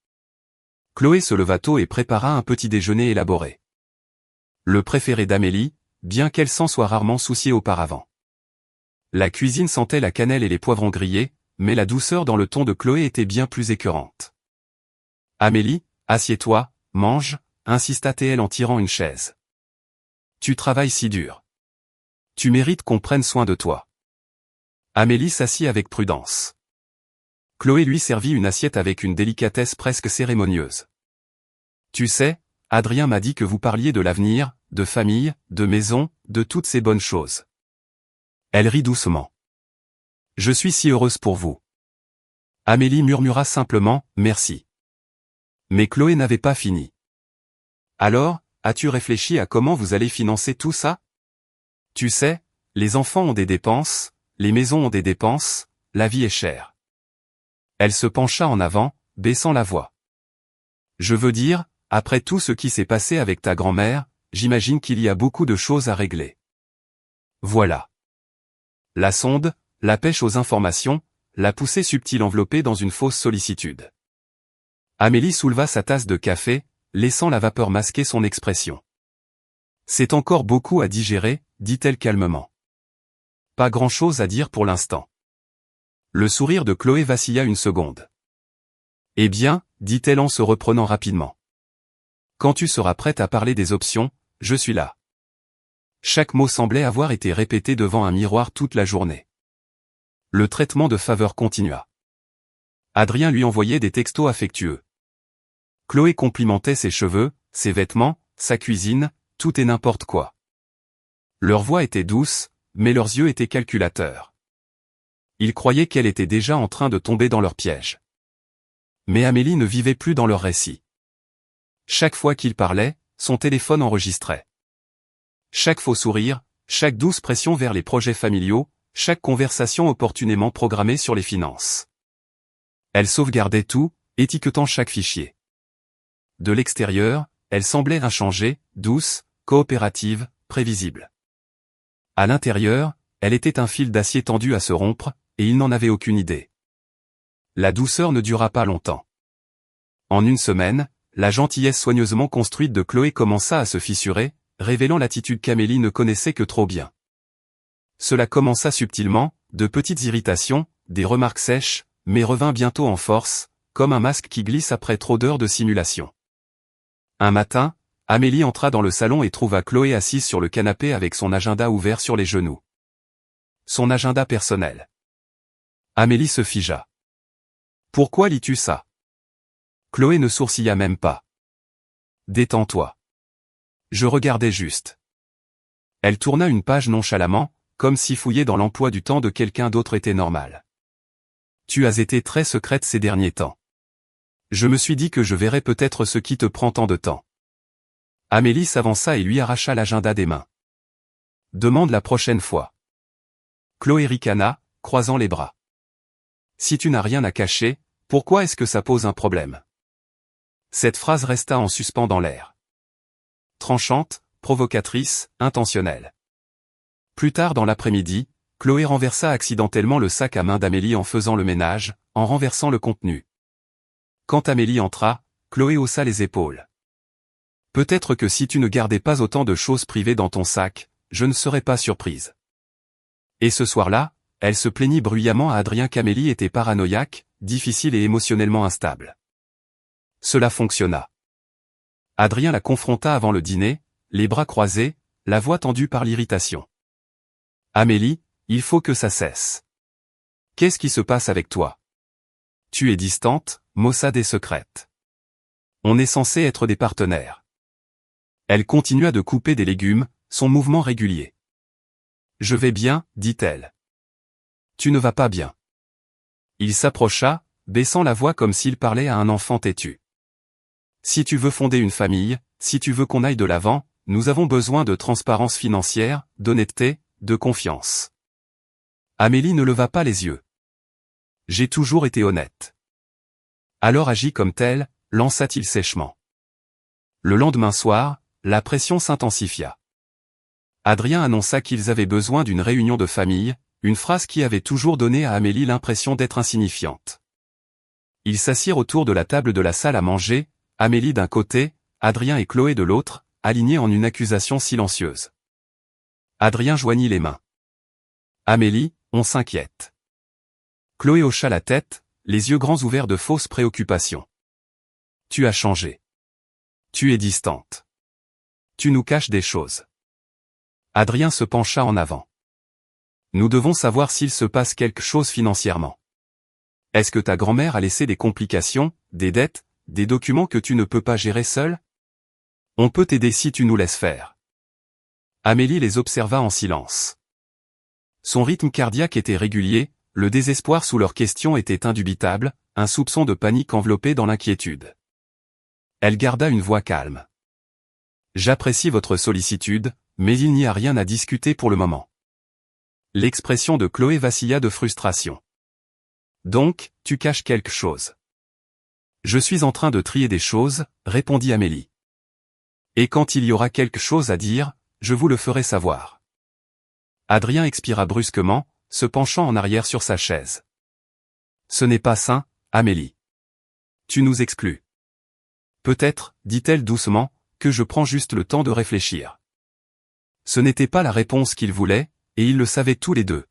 Chloé se leva tôt et prépara un petit déjeuner élaboré. Le préféré d'Amélie, bien qu'elle s'en soit rarement souciée auparavant. La cuisine sentait la cannelle et les poivrons grillés, mais la douceur dans le ton de Chloé était bien plus écœurante. « Amélie, assieds-toi, mange » insista-t-elle en tirant une chaise. « Tu travailles si dur. Tu mérites qu'on prenne soin de toi. » Amélie s'assit avec prudence. Chloé lui servit une assiette avec une délicatesse presque cérémonieuse. « Tu sais, Adrien m'a dit que vous parliez de l'avenir, de famille, de maison, de toutes ces bonnes choses. » Elle rit doucement. « Je suis si heureuse pour vous. » Amélie murmura simplement « Merci. » Mais Chloé n'avait pas fini. « Alors, as-tu réfléchi à comment vous allez financer tout ça? Tu sais, les enfants ont des dépenses, les maisons ont des dépenses, la vie est chère. » Elle se pencha en avant, baissant la voix. « Je veux dire, après tout ce qui s'est passé avec ta grand-mère, j'imagine qu'il y a beaucoup de choses à régler. » Voilà. La sonde, la pêche aux informations, la poussée subtile enveloppée dans une fausse sollicitude. Amélie souleva sa tasse de café, laissant la vapeur masquer son expression. « C'est encore beaucoup à digérer, dit-elle calmement. Pas grand-chose à dire pour l'instant. » Le sourire de Chloé vacilla une seconde. « Eh bien, dit-elle en se reprenant rapidement. Quand tu seras prête à parler des options, je suis là. » Chaque mot semblait avoir été répété devant un miroir toute la journée. Le traitement de faveur continua. Adrien lui envoyait des textos affectueux. Chloé complimentait ses cheveux, ses vêtements, sa cuisine, tout et n'importe quoi. Leur voix était douce, mais leurs yeux étaient calculateurs. Ils croyaient qu'elle était déjà en train de tomber dans leur piège. Mais Amélie ne vivait plus dans leur récit. Chaque fois qu'il parlait, son téléphone enregistrait. Chaque faux sourire, chaque douce pression vers les projets familiaux, chaque conversation opportunément programmée sur les finances. Elle sauvegardait tout, étiquetant chaque fichier. De l'extérieur, elle semblait inchangée, douce, coopérative, prévisible. À l'intérieur, elle était un fil d'acier tendu à se rompre, et il n'en avait aucune idée. La douceur ne dura pas longtemps. En une semaine, la gentillesse soigneusement construite de Chloé commença à se fissurer, révélant l'attitude qu'Amélie ne connaissait que trop bien. Cela commença subtilement, de petites irritations, des remarques sèches, mais revint bientôt en force, comme un masque qui glisse après trop d'heures de simulation. Un matin, Amélie entra dans le salon et trouva Chloé assise sur le canapé avec son agenda ouvert sur les genoux. Son agenda personnel. Amélie se figea. « Pourquoi lis-tu ça ?» Chloé ne sourcilla même pas. « Détends-toi. » Je regardais juste. Elle tourna une page nonchalamment, comme si fouiller dans l'emploi du temps de quelqu'un d'autre était normal. « Tu as été très secrète ces derniers temps. Je me suis dit que je verrais peut-être ce qui te prend tant de temps. » Amélie s'avança et lui arracha l'agenda des mains. « Demande la prochaine fois. Chloé ricana, croisant les bras. Si tu n'as rien à cacher, pourquoi est-ce que ça pose un problème? Cette phrase resta en suspens dans l'air. Tranchante, provocatrice, intentionnelle. Plus tard dans l'après-midi, Chloé renversa accidentellement le sac à main d'Amélie en faisant le ménage, en renversant le contenu. Quand Amélie entra, Chloé haussa les épaules. Peut-être que si tu ne gardais pas autant de choses privées dans ton sac, je ne serais pas surprise. Et ce soir-là, elle se plaignit bruyamment à Adrien qu'Amélie était paranoïaque, difficile et émotionnellement instable. Cela fonctionna. Adrien la confronta avant le dîner, les bras croisés, la voix tendue par l'irritation. Amélie, il faut que ça cesse. Qu'est-ce qui se passe avec toi? Tu es distante, maussade et secrète. On est censé être des partenaires. Elle continua de couper des légumes, son mouvement régulier. Je vais bien, dit-elle. Tu ne vas pas bien. Il s'approcha, baissant la voix comme s'il parlait à un enfant têtu. Si tu veux fonder une famille, si tu veux qu'on aille de l'avant, nous avons besoin de transparence financière, d'honnêteté, de confiance. Amélie ne leva pas les yeux. J'ai toujours été honnête. Alors agis comme tel, lança-t-il sèchement. Le lendemain soir, la pression s'intensifia. Adrien annonça qu'ils avaient besoin d'une réunion de famille, une phrase qui avait toujours donné à Amélie l'impression d'être insignifiante. Ils s'assirent autour de la table de la salle à manger, Amélie d'un côté, Adrien et Chloé de l'autre, alignés en une accusation silencieuse. Adrien joignit les mains. Amélie, on s'inquiète. Chloé hocha la tête, les yeux grands ouverts de fausses préoccupations. Tu as changé. Tu es distante. Tu nous caches des choses. Adrien se pencha en avant. Nous devons savoir s'il se passe quelque chose financièrement. Est-ce que ta grand-mère a laissé des complications, des dettes, des documents que tu ne peux pas gérer seul? On peut t'aider si tu nous laisses faire. Amélie les observa en silence. Son rythme cardiaque était régulier, le désespoir sous leurs questions était indubitable, un soupçon de panique enveloppé dans l'inquiétude. Elle garda une voix calme. J'apprécie votre sollicitude, mais il n'y a rien à discuter pour le moment. L'expression de Chloé vacilla de frustration. Donc, tu caches quelque chose. Je suis en train de trier des choses, répondit Amélie. Et quand il y aura quelque chose à dire, je vous le ferai savoir. Adrien expira brusquement, se penchant en arrière sur sa chaise. Ce n'est pas sain, Amélie. Tu nous exclus. Peut-être, dit-elle doucement, que je prends juste le temps de réfléchir. Ce n'était pas la réponse qu'ils voulaient, et ils le savaient tous les deux.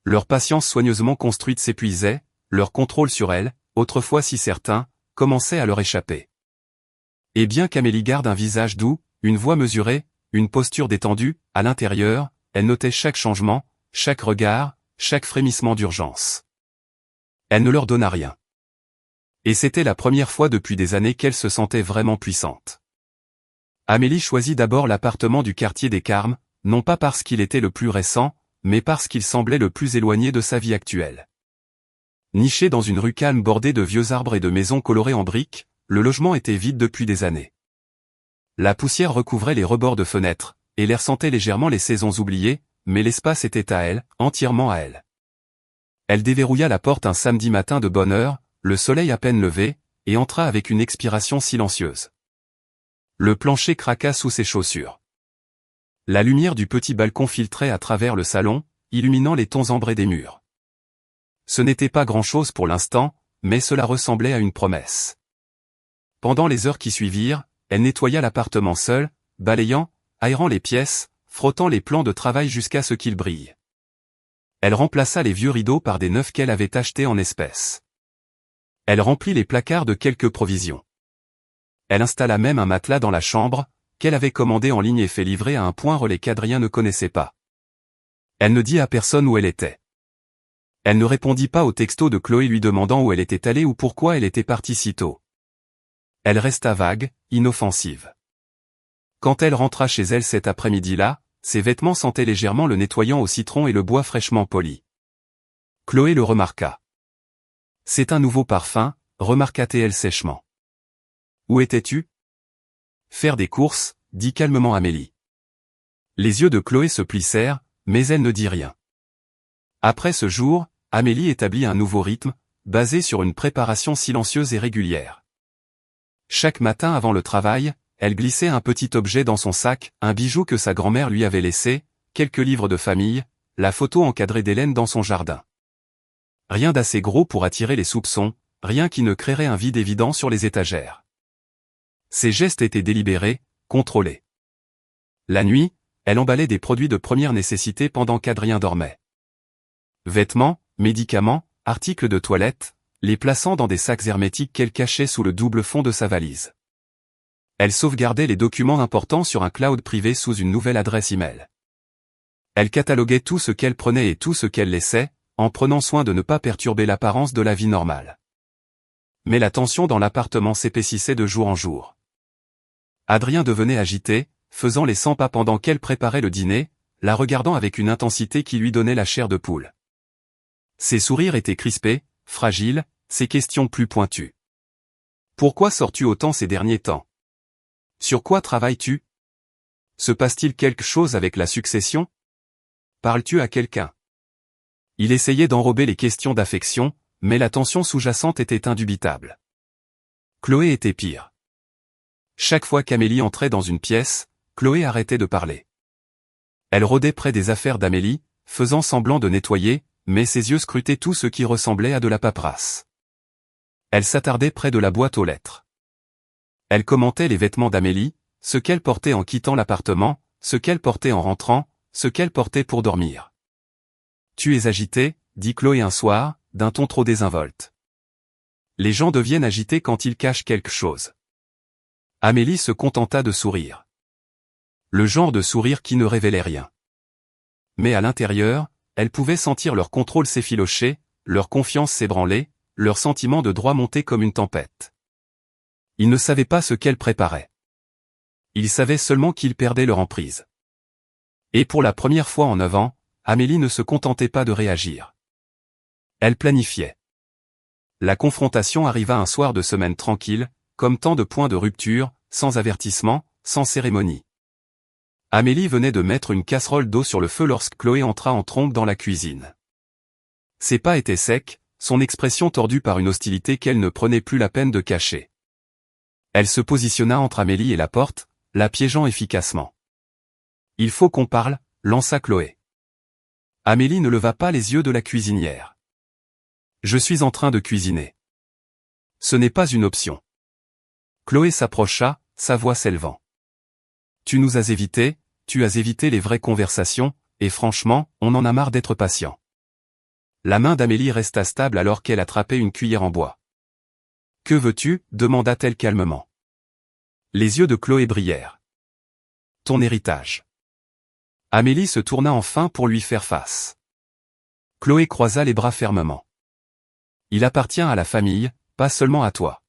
Leur patience soigneusement construite s'épuisait, leur contrôle sur elle, autrefois si certain, commençait à leur échapper. Et bien qu'Amélie garde un visage doux, une voix mesurée, une posture détendue, à l'intérieur, elle notait chaque changement, chaque regard, chaque frémissement d'urgence. Elle ne leur donna rien. Et c'était la première fois depuis des années qu'elle se sentait vraiment puissante. Amélie choisit d'abord l'appartement du quartier des Carmes, non pas parce qu'il était le plus récent, mais parce qu'il semblait le plus éloigné de sa vie actuelle. Niché dans une rue calme bordée de vieux arbres et de maisons colorées en briques, le logement était vide depuis des années. La poussière recouvrait les rebords de fenêtres, et l'air sentait légèrement les saisons oubliées, mais l'espace était à elle, entièrement à elle. Elle déverrouilla la porte un samedi matin de bonne heure, le soleil à peine levé, et entra avec une expiration silencieuse. Le plancher craqua sous ses chaussures. La lumière du petit balcon filtrait à travers le salon, illuminant les tons ambrés des murs. Ce n'était pas grand-chose pour l'instant, mais cela ressemblait à une promesse. Pendant les heures qui suivirent, elle nettoya l'appartement seule, balayant, aérant les pièces, frottant les plans de travail jusqu'à ce qu'ils brillent. Elle remplaça les vieux rideaux par des neufs qu'elle avait achetés en espèces. Elle remplit les placards de quelques provisions. Elle installa même un matelas dans la chambre, qu'elle avait commandé en ligne et fait livrer à un point relais qu'Adrien ne connaissait pas. Elle ne dit à personne où elle était. Elle ne répondit pas au texto de Chloé lui demandant où elle était allée ou pourquoi elle était partie si tôt. Elle resta vague, inoffensive. Quand elle rentra chez elle cet après-midi-là, ses vêtements sentaient légèrement le nettoyant au citron et le bois fraîchement poli. Chloé le remarqua. C'est un nouveau parfum, remarqua-t-elle sèchement. Où étais-tu? Faire des courses, dit calmement Amélie. Les yeux de Chloé se plissèrent, mais elle ne dit rien. Après ce jour, Amélie établit un nouveau rythme, basé sur une préparation silencieuse et régulière. Chaque matin avant le travail, elle glissait un petit objet dans son sac, un bijou que sa grand-mère lui avait laissé, quelques livres de famille, la photo encadrée d'Hélène dans son jardin. Rien d'assez gros pour attirer les soupçons, rien qui ne créerait un vide évident sur les étagères. Ses gestes étaient délibérés, contrôlés. La nuit, elle emballait des produits de première nécessité pendant qu'Adrien dormait. Vêtements, médicaments, articles de toilette, les plaçant dans des sacs hermétiques qu'elle cachait sous le double fond de sa valise. Elle sauvegardait les documents importants sur un cloud privé sous une nouvelle adresse email. Elle cataloguait tout ce qu'elle prenait et tout ce qu'elle laissait, en prenant soin de ne pas perturber l'apparence de la vie normale. Mais la tension dans l'appartement s'épaississait de jour en jour. Adrien devenait agité, faisant les 100 pas pendant qu'elle préparait le dîner, la regardant avec une intensité qui lui donnait la chair de poule. Ses sourires étaient crispés, fragiles, ses questions plus pointues. Pourquoi sors-tu autant ces derniers temps? Sur quoi travailles-tu? Se passe-t-il quelque chose avec la succession? Parles-tu à quelqu'un? Il essayait d'enrober les questions d'affection, mais la tension sous-jacente était indubitable. Chloé était pire. Chaque fois qu'Amélie entrait dans une pièce, Chloé arrêtait de parler. Elle rôdait près des affaires d'Amélie, faisant semblant de nettoyer, mais ses yeux scrutaient tout ce qui ressemblait à de la paperasse. Elle s'attardait près de la boîte aux lettres. Elle commentait les vêtements d'Amélie, ce qu'elle portait en quittant l'appartement, ce qu'elle portait en rentrant, ce qu'elle portait pour dormir. « Tu es agité », dit Chloé un soir, d'un ton trop désinvolte. Les gens deviennent agités quand ils cachent quelque chose. Amélie se contenta de sourire. Le genre de sourire qui ne révélait rien. Mais à l'intérieur, elle pouvait sentir leur contrôle s'effilocher, leur confiance s'ébranler, leur sentiment de droit monter comme une tempête. Ils ne savaient pas ce qu'elle préparait. Ils savaient seulement qu'ils perdaient leur emprise. Et pour la première fois en 9 ans, Amélie ne se contentait pas de réagir. Elle planifiait. La confrontation arriva un soir de semaine tranquille, comme tant de points de rupture, sans avertissement, sans cérémonie. Amélie venait de mettre une casserole d'eau sur le feu lorsque Chloé entra en trombe dans la cuisine. Ses pas étaient secs, son expression tordue par une hostilité qu'elle ne prenait plus la peine de cacher. Elle se positionna entre Amélie et la porte, la piégeant efficacement. « Il faut qu'on parle », lança Chloé. Amélie ne leva pas les yeux de la cuisinière. « Je suis en train de cuisiner. » Ce n'est pas une option. Chloé s'approcha, sa voix s'élevant. « Tu nous as évités, tu as évité les vraies conversations, et franchement, on en a marre d'être patient. » La main d'Amélie resta stable alors qu'elle attrapait une cuillère en bois. « Que veux-tu » demanda-t-elle calmement. Les yeux de Chloé brillèrent. « Ton héritage. » Amélie se tourna enfin pour lui faire face. Chloé croisa les bras fermement. « Il appartient à la famille, pas seulement à toi.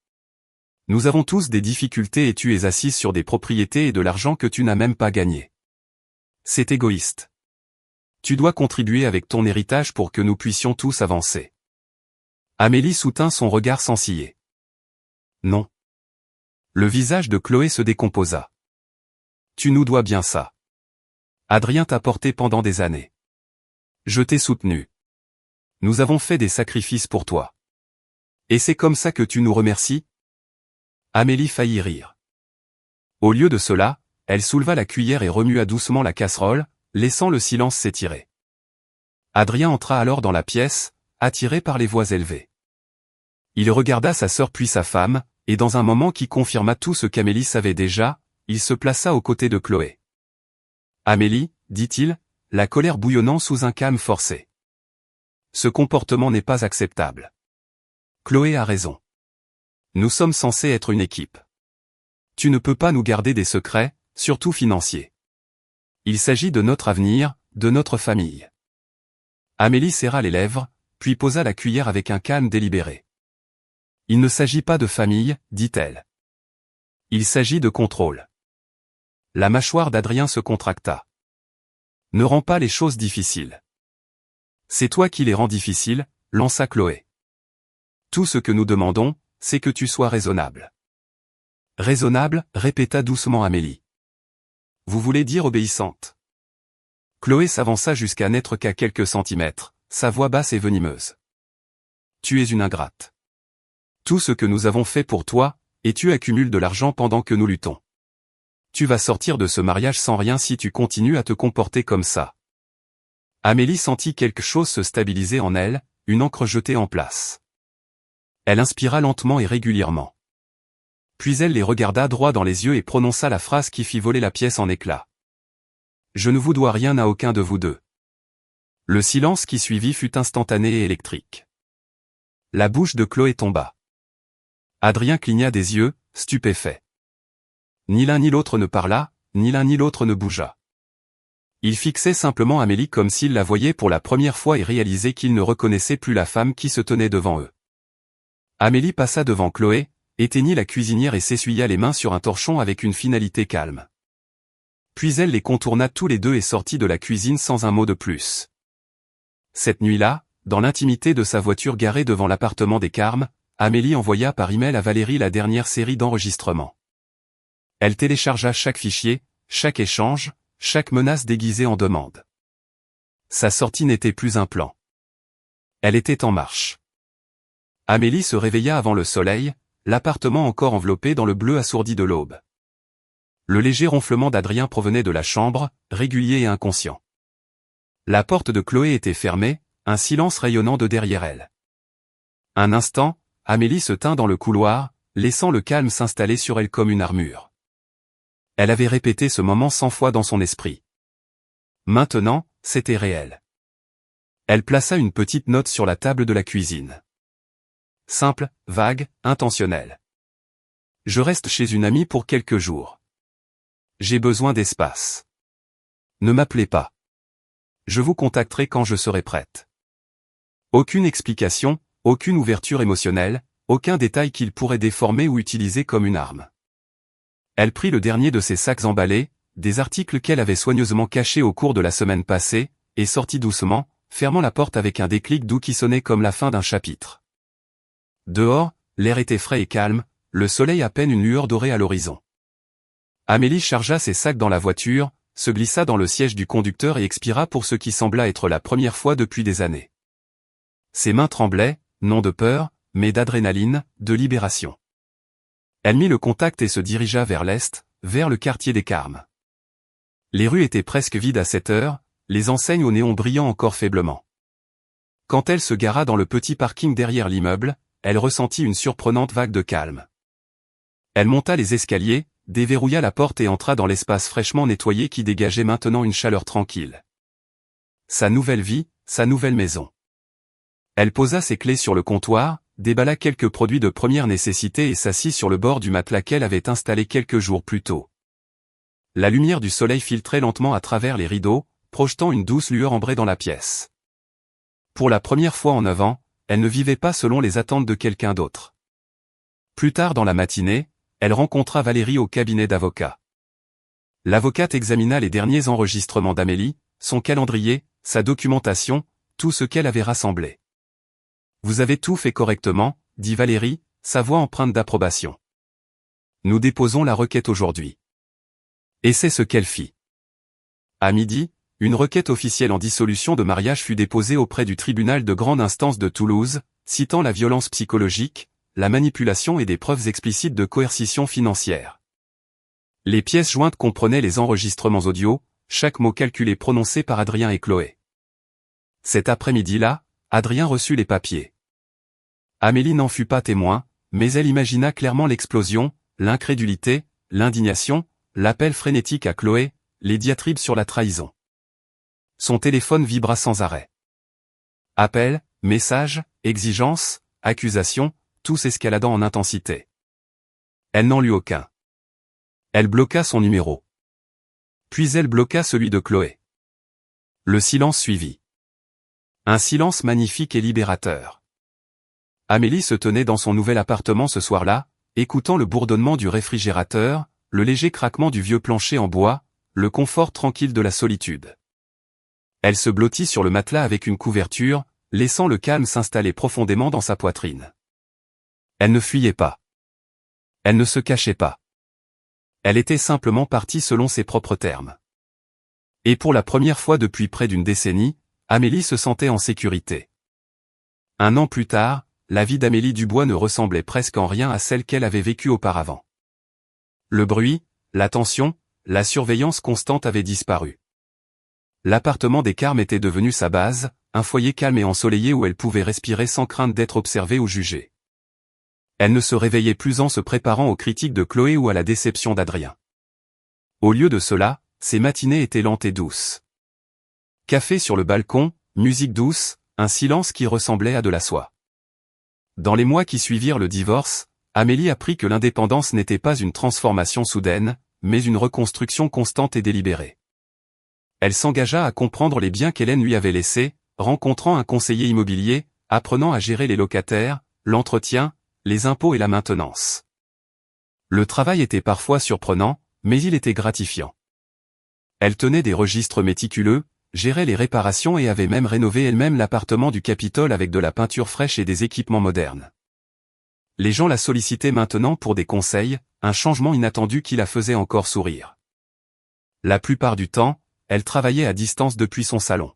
Nous avons tous des difficultés et tu es assise sur des propriétés et de l'argent que tu n'as même pas gagné. C'est égoïste. Tu dois contribuer avec ton héritage pour que nous puissions tous avancer. » Amélie soutint son regard sans ciller. « Non. » Le visage de Chloé se décomposa. « Tu nous dois bien ça. Adrien t'a porté pendant des années. Je t'ai soutenu. Nous avons fait des sacrifices pour toi. Et c'est comme ça que tu nous remercies ?» Amélie faillit rire. Au lieu de cela, elle souleva la cuillère et remua doucement la casserole, laissant le silence s'étirer. Adrien entra alors dans la pièce, attiré par les voix élevées. Il regarda sa sœur puis sa femme, et dans un moment qui confirma tout ce qu'Amélie savait déjà, il se plaça aux côtés de Chloé. « Amélie, dit-il, la colère bouillonnant sous un calme forcé. Ce comportement n'est pas acceptable. Chloé a raison. Nous sommes censés être une équipe. Tu ne peux pas nous garder des secrets, surtout financiers. Il s'agit de notre avenir, de notre famille. » Amélie serra les lèvres, puis posa la cuillère avec un calme délibéré. « Il ne s'agit pas de famille, dit-elle. Il s'agit de contrôle. » La mâchoire d'Adrien se contracta. « Ne rends pas les choses difficiles. »« C'est toi qui les rends difficiles, » lança Chloé. « Tout ce que nous demandons, c'est que tu sois raisonnable. »« Raisonnable » répéta doucement Amélie. « Vous voulez dire obéissante ?» Chloé s'avança jusqu'à n'être qu'à quelques centimètres, sa voix basse et venimeuse. Tu es une ingrate. Tout ce que nous avons fait pour toi, et tu accumules de l'argent pendant que nous luttons. Tu vas sortir de ce mariage sans rien si tu continues à te comporter comme ça. Amélie sentit quelque chose se stabiliser en elle, une encre jetée en place. Elle inspira lentement et régulièrement. Puis elle les regarda droit dans les yeux et prononça la phrase qui fit voler la pièce en éclats. Je ne vous dois rien à aucun de vous deux. Le silence qui suivit fut instantané et électrique. La bouche de Chloé tomba. Adrien cligna des yeux, stupéfait. Ni l'un ni l'autre ne parla, ni l'un ni l'autre ne bougea. Il fixait simplement Amélie comme s'il la voyait pour la première fois et réalisait qu'il ne reconnaissait plus la femme qui se tenait devant eux. Amélie passa devant Chloé, éteignit la cuisinière et s'essuya les mains sur un torchon avec une finalité calme. Puis elle les contourna tous les deux et sortit de la cuisine sans un mot de plus. Cette nuit-là, dans l'intimité de sa voiture garée devant l'appartement des Carmes, Amélie envoya par email à Valérie la dernière série d'enregistrements. Elle téléchargea chaque fichier, chaque échange, chaque menace déguisée en demande. Sa sortie n'était plus un plan. Elle était en marche. Amélie se réveilla avant le soleil, l'appartement encore enveloppé dans le bleu assourdi de l'aube. Le léger ronflement d'Adrien provenait de la chambre, régulier et inconscient. La porte de Chloé était fermée, un silence rayonnant de derrière elle. Un instant, Amélie se tint dans le couloir, laissant le calme s'installer sur elle comme une armure. Elle avait répété ce moment 100 fois dans son esprit. Maintenant, c'était réel. Elle plaça une petite note sur la table de la cuisine. Simple, vague, intentionnelle. Je reste chez une amie pour quelques jours. J'ai besoin d'espace. Ne m'appelez pas. Je vous contacterai quand je serai prête. Aucune explication, aucune ouverture émotionnelle, aucun détail qu'il pourrait déformer ou utiliser comme une arme. Elle prit le dernier de ses sacs emballés, des articles qu'elle avait soigneusement cachés au cours de la semaine passée, et sortit doucement, fermant la porte avec un déclic doux qui sonnait comme la fin d'un chapitre. Dehors, l'air était frais et calme, le soleil à peine une lueur dorée à l'horizon. Amélie chargea ses sacs dans la voiture, se glissa dans le siège du conducteur et expira pour ce qui sembla être la première fois depuis des années. Ses mains tremblaient, non de peur, mais d'adrénaline, de libération. Elle mit le contact et se dirigea vers l'est, vers le quartier des Carmes. Les rues étaient presque vides à cette heure, les enseignes au néon brillant encore faiblement. Quand elle se gara dans le petit parking derrière l'immeuble, elle ressentit une surprenante vague de calme. Elle monta les escaliers, déverrouilla la porte et entra dans l'espace fraîchement nettoyé qui dégageait maintenant une chaleur tranquille. Sa nouvelle vie, sa nouvelle maison. Elle posa ses clés sur le comptoir, déballa quelques produits de première nécessité et s'assit sur le bord du matelas qu'elle avait installé quelques jours plus tôt. La lumière du soleil filtrait lentement à travers les rideaux, projetant une douce lueur ambrée dans la pièce. Pour la première fois en 9 ans, elle ne vivait pas selon les attentes de quelqu'un d'autre. Plus tard dans la matinée, elle rencontra Valérie au cabinet d'avocat. L'avocate examina les derniers enregistrements d'Amélie, son calendrier, sa documentation, tout ce qu'elle avait rassemblé. Vous avez tout fait correctement, dit Valérie, sa voix empreinte d'approbation. Nous déposons la requête aujourd'hui. Et c'est ce qu'elle fit. À midi, une requête officielle en dissolution de mariage fut déposée auprès du tribunal de grande instance de Toulouse, citant la violence psychologique, la manipulation et des preuves explicites de coercition financière. Les pièces jointes comprenaient les enregistrements audio, chaque mot calculé prononcé par Adrien et Chloé. Cet après-midi-là, Adrien reçut les papiers. Amélie n'en fut pas témoin, mais elle imagina clairement l'explosion, l'incrédulité, l'indignation, l'appel frénétique à Chloé, les diatribes sur la trahison. Son téléphone vibra sans arrêt. Appels, messages, exigences, accusations, tous escaladant en intensité. Elle n'en lut aucun. Elle bloqua son numéro. Puis elle bloqua celui de Chloé. Le silence suivit. Un silence magnifique et libérateur. Amélie se tenait dans son nouvel appartement ce soir-là, écoutant le bourdonnement du réfrigérateur, le léger craquement du vieux plancher en bois, le confort tranquille de la solitude. Elle se blottit sur le matelas avec une couverture, laissant le calme s'installer profondément dans sa poitrine. Elle ne fuyait pas. Elle ne se cachait pas. Elle était simplement partie selon ses propres termes. Et pour la première fois depuis près d'une décennie, Amélie se sentait en sécurité. Un an plus tard, la vie d'Amélie Dubois ne ressemblait presque en rien à celle qu'elle avait vécue auparavant. Le bruit, la tension, la surveillance constante avaient disparu. L'appartement des Carmes était devenu sa base, un foyer calme et ensoleillé où elle pouvait respirer sans crainte d'être observée ou jugée. Elle ne se réveillait plus en se préparant aux critiques de Chloé ou à la déception d'Adrien. Au lieu de cela, ses matinées étaient lentes et douces. Café sur le balcon, musique douce, un silence qui ressemblait à de la soie. Dans les mois qui suivirent le divorce, Amélie apprit que l'indépendance n'était pas une transformation soudaine, mais une reconstruction constante et délibérée. Elle s'engagea à comprendre les biens qu'Hélène lui avait laissés, rencontrant un conseiller immobilier, apprenant à gérer les locataires, l'entretien, les impôts et la maintenance. Le travail était parfois surprenant, mais il était gratifiant. Elle tenait des registres méticuleux, gérait les réparations et avait même rénové elle-même l'appartement du Capitole avec de la peinture fraîche et des équipements modernes. Les gens la sollicitaient maintenant pour des conseils, un changement inattendu qui la faisait encore sourire. La plupart du temps, elle travaillait à distance depuis son salon.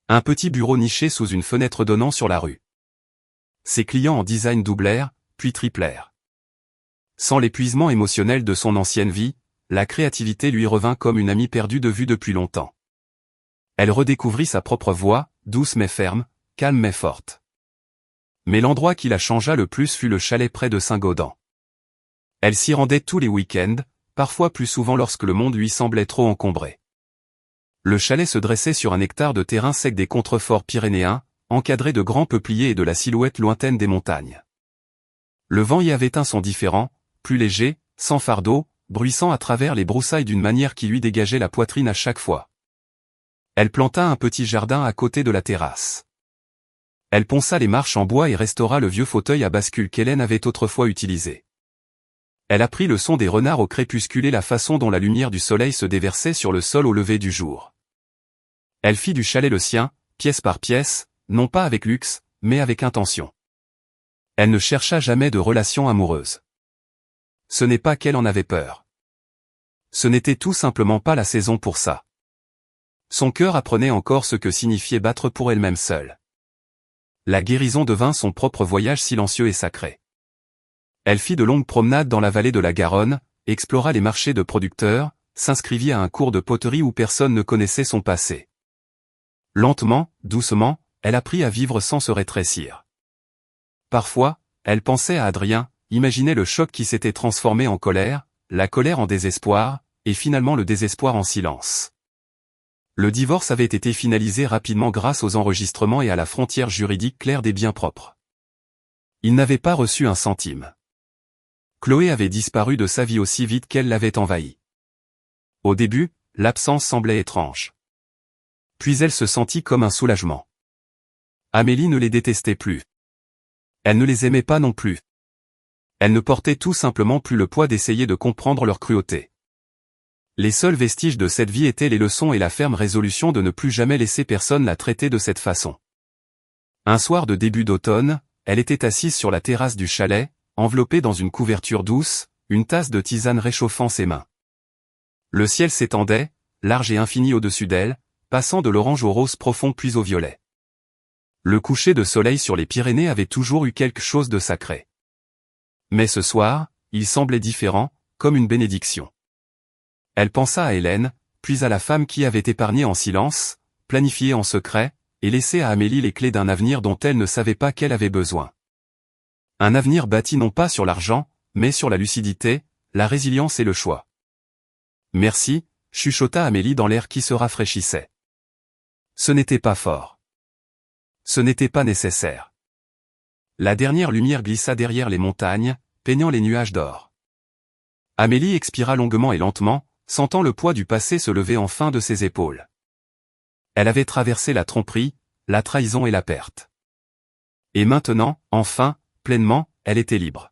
Un petit bureau niché sous une fenêtre donnant sur la rue. Ses clients en design doublèrent, puis triplèrent. Sans l'épuisement émotionnel de son ancienne vie, la créativité lui revint comme une amie perdue de vue depuis longtemps. Elle redécouvrit sa propre voix, douce mais ferme, calme mais forte. Mais l'endroit qui la changea le plus fut le chalet près de Saint-Gaudens. Elle s'y rendait tous les week-ends, parfois plus souvent lorsque le monde lui semblait trop encombré. Le chalet se dressait sur un hectare de terrain sec des contreforts pyrénéens, encadré de grands peupliers et de la silhouette lointaine des montagnes. Le vent y avait un son différent, plus léger, sans fardeau, bruissant à travers les broussailles d'une manière qui lui dégageait la poitrine à chaque fois. Elle planta un petit jardin à côté de la terrasse. Elle ponça les marches en bois et restaura le vieux fauteuil à bascule qu'Hélène avait autrefois utilisé. Elle apprit le son des renards au crépuscule et la façon dont la lumière du soleil se déversait sur le sol au lever du jour. Elle fit du chalet le sien, pièce par pièce, non pas avec luxe, mais avec intention. Elle ne chercha jamais de relation amoureuse. Ce n'est pas qu'elle en avait peur. Ce n'était tout simplement pas la saison pour ça. Son cœur apprenait encore ce que signifiait battre pour elle-même seule. La guérison devint son propre voyage silencieux et sacré. Elle fit de longues promenades dans la vallée de la Garonne, explora les marchés de producteurs, s'inscrivit à un cours de poterie où personne ne connaissait son passé. Lentement, doucement, elle apprit à vivre sans se rétrécir. Parfois, elle pensait à Adrien, imaginait le choc qui s'était transformé en colère, la colère en désespoir, et finalement le désespoir en silence. Le divorce avait été finalisé rapidement grâce aux enregistrements et à la frontière juridique claire des biens propres. Il n'avait pas reçu un centime. Chloé avait disparu de sa vie aussi vite qu'elle l'avait envahie. Au début, l'absence semblait étrange. Puis elle se sentit comme un soulagement. Amélie ne les détestait plus. Elle ne les aimait pas non plus. Elle ne portait tout simplement plus le poids d'essayer de comprendre leur cruauté. Les seuls vestiges de cette vie étaient les leçons et la ferme résolution de ne plus jamais laisser personne la traiter de cette façon. Un soir de début d'automne, elle était assise sur la terrasse du chalet, enveloppée dans une couverture douce, une tasse de tisane réchauffant ses mains. Le ciel s'étendait, large et infini au-dessus d'elle, passant de l'orange au rose profond puis au violet. Le coucher de soleil sur les Pyrénées avait toujours eu quelque chose de sacré. Mais ce soir, il semblait différent, comme une bénédiction. Elle pensa à Hélène, puis à la femme qui avait épargné en silence, planifié en secret, et laissé à Amélie les clés d'un avenir dont elle ne savait pas qu'elle avait besoin. Un avenir bâti non pas sur l'argent, mais sur la lucidité, la résilience et le choix. Merci, chuchota Amélie dans l'air qui se rafraîchissait. Ce n'était pas fort. Ce n'était pas nécessaire. La dernière lumière glissa derrière les montagnes, peignant les nuages d'or. Amélie expira longuement et lentement, sentant le poids du passé se lever enfin de ses épaules. Elle avait traversé la tromperie, la trahison et la perte. Et maintenant, enfin, pleinement, elle était libre.